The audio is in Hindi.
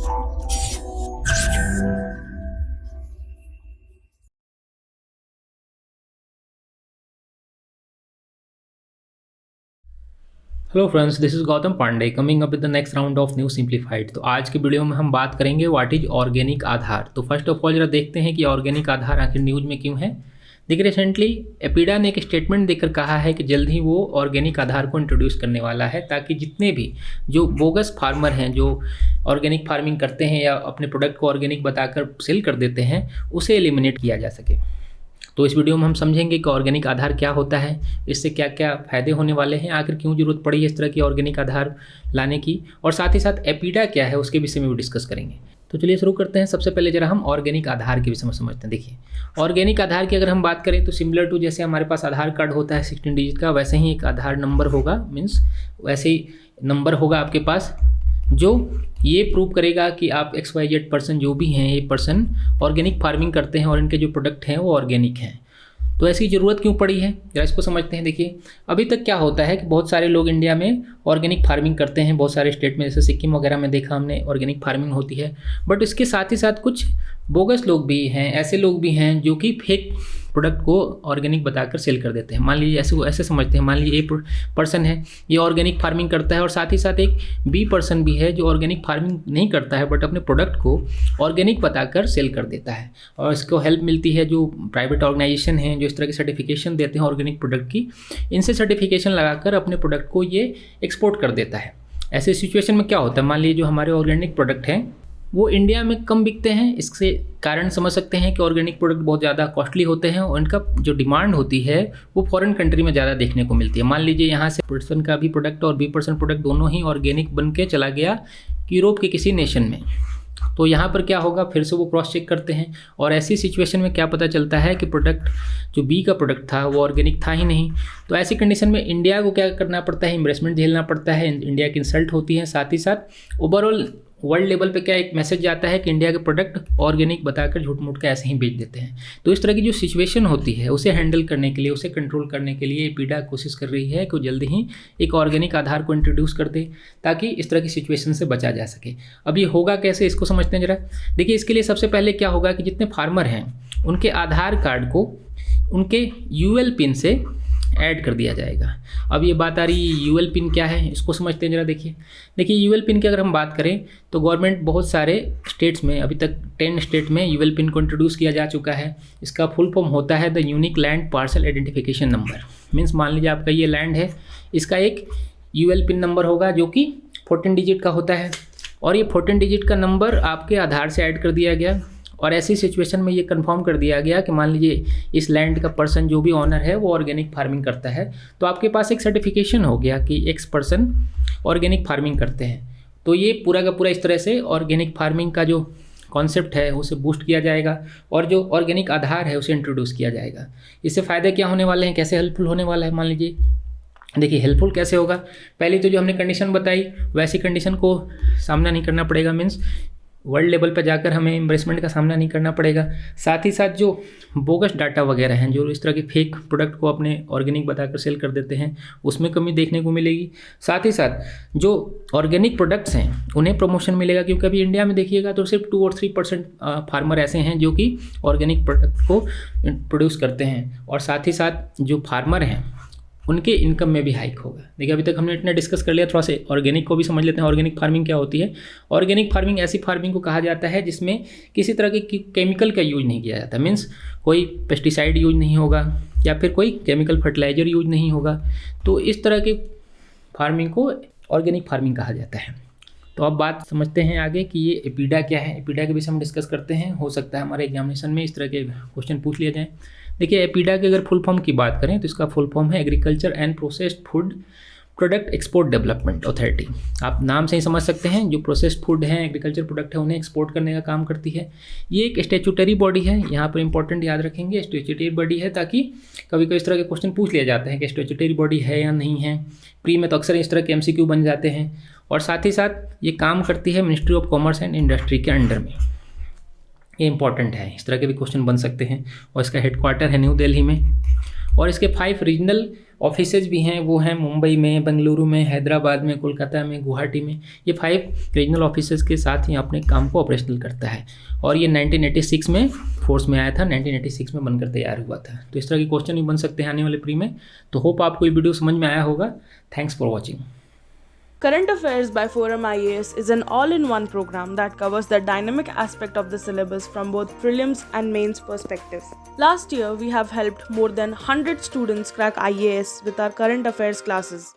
Hello friends, this is Gautam Pandey coming up with the next round of new simplified. तो आज के वीडियो में हम बात करेंगे व्हाट इज ऑर्गेनिक आधार। तो फर्स्ट ऑफ ऑल जरा देखते हैं कि ऑर्गेनिक आधार आखिर न्यूज में क्यों है। देखिए, रिसेंटली एपीडा ने एक स्टेटमेंट देकर कहा है कि जल्द ही वो ऑर्गेनिक आधार को इंट्रोड्यूस करने वाला है, ताकि जितने भी जो बोगस फार्मर हैं जो ऑर्गेनिक फार्मिंग करते हैं या अपने प्रोडक्ट को ऑर्गेनिक बताकर सेल कर देते हैं, उसे एलिमिनेट किया जा सके। तो इस वीडियो में हम समझेंगे कि ऑर्गेनिक आधार क्या होता है, इससे क्या क्या फ़ायदे होने वाले हैं, आखिर क्यों ज़रूरत पड़ी है इस तरह की ऑर्गेनिक आधार लाने की, और साथ ही साथ एपीडा क्या है उसके विषय में भी डिस्कस करेंगे। तो चलिए शुरू करते हैं। सबसे पहले जरा हम ऑर्गेनिक आधार के विषय में समझते हैं। देखिए, ऑर्गेनिक आधार की अगर हम बात करें तो सिमिलर टू जैसे हमारे पास आधार कार्ड होता है 16 डिजिट का, वैसे ही एक आधार नंबर होगा, मीन्स वैसे ही नंबर होगा आपके पास जो ये प्रूव करेगा कि आप XYZ पर्सन जो भी हैं, ये पर्सन ऑर्गेनिक फार्मिंग करते हैं और इनके जो प्रोडक्ट हैं वो ऑर्गेनिक हैं। तो ऐसी ज़रूरत क्यों पड़ी है, जरा इसको समझते हैं। देखिए, अभी तक क्या होता है कि बहुत सारे लोग इंडिया में ऑर्गेनिक फार्मिंग करते हैं, बहुत सारे स्टेट में, जैसे सिक्किम वगैरह में देखा हमने ऑर्गेनिक फार्मिंग होती है। बट इसके साथ ही साथ कुछ बोगस लोग भी हैं, ऐसे लोग भी हैं जो कि फेक प्रोडक्ट को ऑर्गेनिक बताकर सेल कर देते हैं। मान लीजिए ऐसे समझते हैं, मान लीजिए एक पर्सन है, ये ऑर्गेनिक फार्मिंग करता है और साथ ही साथ एक बी पर्सन भी है जो ऑर्गेनिक फार्मिंग नहीं करता है बट अपने प्रोडक्ट को ऑर्गेनिक बताकर सेल कर देता है। और इसको हेल्प मिलती है जो प्राइवेट ऑर्गेनाइजेशन हैं जो इस तरह की सर्टिफिकेशन देते हैं ऑर्गेनिक प्रोडक्ट की, इनसे सर्टिफिकेशन लगाकर अपने प्रोडक्ट को ये एक्सपोर्ट कर देता है। ऐसे सिचुएशन में क्या होता है, मान लीजिए जो हमारे ऑर्गेनिक प्रोडक्ट हैं वो इंडिया में कम बिकते हैं, इससे कारण समझ सकते हैं कि ऑर्गेनिक प्रोडक्ट बहुत ज़्यादा कॉस्टली होते हैं और इनका जो डिमांड होती है वो फॉरेन कंट्री में ज़्यादा देखने को मिलती है। मान लीजिए यहाँ से पर्सन का भी प्रोडक्ट और B% प्रोडक्ट दोनों ही ऑर्गेनिक बन के चला गया यूरोप के किसी नेशन में, तो यहाँ पर क्या होगा, फिर से वो क्रॉस चेक करते हैं और ऐसी सिचुएशन में क्या पता चलता है कि प्रोडक्ट जो बी का प्रोडक्ट था वो ऑर्गेनिक था ही नहीं। तो ऐसी कंडीशन में इंडिया को क्या करना पड़ता है, इन्वेस्टमेंट झेलना पड़ता है, इंडिया की इंसल्ट होती है। साथ ही साथ ओवरऑल वर्ल्ड लेवल पे क्या एक मैसेज जाता है कि इंडिया के प्रोडक्ट ऑर्गेनिक बताकर झूठ मूठ के ऐसे ही बेच देते हैं। तो इस तरह की जो सिचुएशन होती है उसे हैंडल करने के लिए, उसे कंट्रोल करने के लिए एपीडा कोशिश कर रही है कि जल्दी ही एक ऑर्गेनिक आधार को इंट्रोड्यूस कर दे ताकि इस तरह की सिचुएशन से बचा जा सके। अब ये होगा कैसे, इसको समझते हैं जरा। देखिए, इसके लिए सबसे पहले क्या होगा कि जितने फार्मर हैं उनके आधार कार्ड को उनके UL पिन से ऐड कर दिया जाएगा। अब ये बात आ रही है UL पिन क्या है, इसको समझते हैं जरा। देखिए UL पिन की अगर हम बात करें तो गवर्नमेंट बहुत सारे स्टेट्स में, अभी तक 10 स्टेट में UL पिन को इंट्रोड्यूस किया जा चुका है। इसका फुल फॉर्म होता है the unique land parcel identification number. Means मान लीजिए आपका ये लैंड है, इसका एक UL पिन नंबर होगा जो कि 14 डिजिट का होता है और ये 14 डिजिट का नंबर आपके आधार से ऐड कर दिया गया। और ऐसी सिचुएशन में ये कंफर्म कर दिया गया कि मान लीजिए इस लैंड का पर्सन जो भी ऑनर है वो ऑर्गेनिक फार्मिंग करता है, तो आपके पास एक सर्टिफिकेशन हो गया कि X पर्सन ऑर्गेनिक फार्मिंग करते हैं। तो ये पूरा का पूरा इस तरह से ऑर्गेनिक फार्मिंग का जो कॉन्सेप्ट है उसे बूस्ट किया जाएगा और जो ऑर्गेनिक आधार है उसे इंट्रोड्यूस किया जाएगा। इससे फ़ायदे क्या होने वाले हैं, कैसे हेल्पफुल होने वाला है, मान लीजिए। देखिए, हेल्पफुल कैसे होगा, पहले तो जो हमने कंडीशन बताई वैसी कंडीशन को सामना नहीं करना पड़ेगा, मीन्स वर्ल्ड लेवल पर जाकर हमें इन्वेस्टमेंट का सामना नहीं करना पड़ेगा। साथ ही साथ जो बोगस डाटा वगैरह हैं, जो इस तरह के फेक प्रोडक्ट को अपने ऑर्गेनिक बताकर सेल कर देते हैं, उसमें कमी देखने को मिलेगी। साथ ही साथ जो ऑर्गेनिक प्रोडक्ट्स हैं उन्हें प्रमोशन मिलेगा, क्योंकि अभी इंडिया में देखिएगा तो सिर्फ 2 और 3% फार्मर ऐसे हैं जो कि ऑर्गेनिक प्रोडक्ट को प्रोड्यूस करते हैं। और साथ ही साथ जो फार्मर हैं उनके इनकम में भी हाइक होगा। देखिए, अभी तक हमने इतना डिस्कस कर लिया, थोड़ा सा ऑर्गेनिक को भी समझ लेते हैं। ऑर्गेनिक फार्मिंग क्या होती है। ऑर्गेनिक फार्मिंग ऐसी फार्मिंग को कहा जाता है जिसमें किसी तरह के केमिकल का यूज नहीं किया जाता, मीन्स कोई पेस्टिसाइड यूज नहीं होगा या फिर कोई केमिकल फर्टिलाइजर यूज नहीं होगा। तो इस तरह की फार्मिंग को ऑर्गेनिक फार्मिंग कहा जाता है। तो अब बात समझते हैं आगे कि ये एपीडा क्या है। एपीडा के विषय हम डिस्कस करते हैं, हो सकता है हमारे एग्जामिनेशन में इस तरह के क्वेश्चन पूछ लिए जाएँ। देखिए, एपीडा के अगर फुल फॉर्म की बात करें तो इसका फुल फॉर्म है agriculture and processed food product export development authority. आप नाम से ही समझ सकते हैं, जो प्रोसेस्ड फूड हैं, एग्रीकल्चर प्रोडक्ट है, उन्हें एक्सपोर्ट करने का काम करती है। ये एक स्टेचुटरी बॉडी है, यहाँ पर इंपॉर्टेंट याद रखेंगे, स्टेचुटरी बॉडी है, ताकि कभी कभी इस तरह के क्वेश्चन पूछ लिया जाते हैं कि स्टेचुटरी बॉडी है या नहीं है। प्री में तो अक्सर इस तरह के MCQ बन जाते हैं। और साथ ही साथ ये काम करती है ministry of commerce and industry के अंडर में। ये इंपॉर्टेंट है, इस तरह के भी क्वेश्चन बन सकते हैं। और इसका हेडक्वार्टर है न्यू दिल्ली में। और इसके 5 रीजनल ऑफिसेज भी हैं वो हैं मुंबई में, बेंगलुरु में, हैदराबाद में, कोलकाता में, गुवाहाटी में। ये 5 रीजनल ऑफिसेज के साथ ही अपने काम को ऑपरेशनल करता है और ये 1986 में फोर्स में आया था, 1986 में बनकर तैयार हुआ था। तो इस तरह के क्वेश्चन भी बन सकते हैं आने वाले प्री में। तो होप आपको ये वीडियो समझ में आया होगा। Thanks for watching. Current Affairs by Forum IAS is an all-in-one program that covers the dynamic aspect of the syllabus from both prelims and mains perspective. Last year, we have helped more than 100 students crack IAS with our current affairs classes.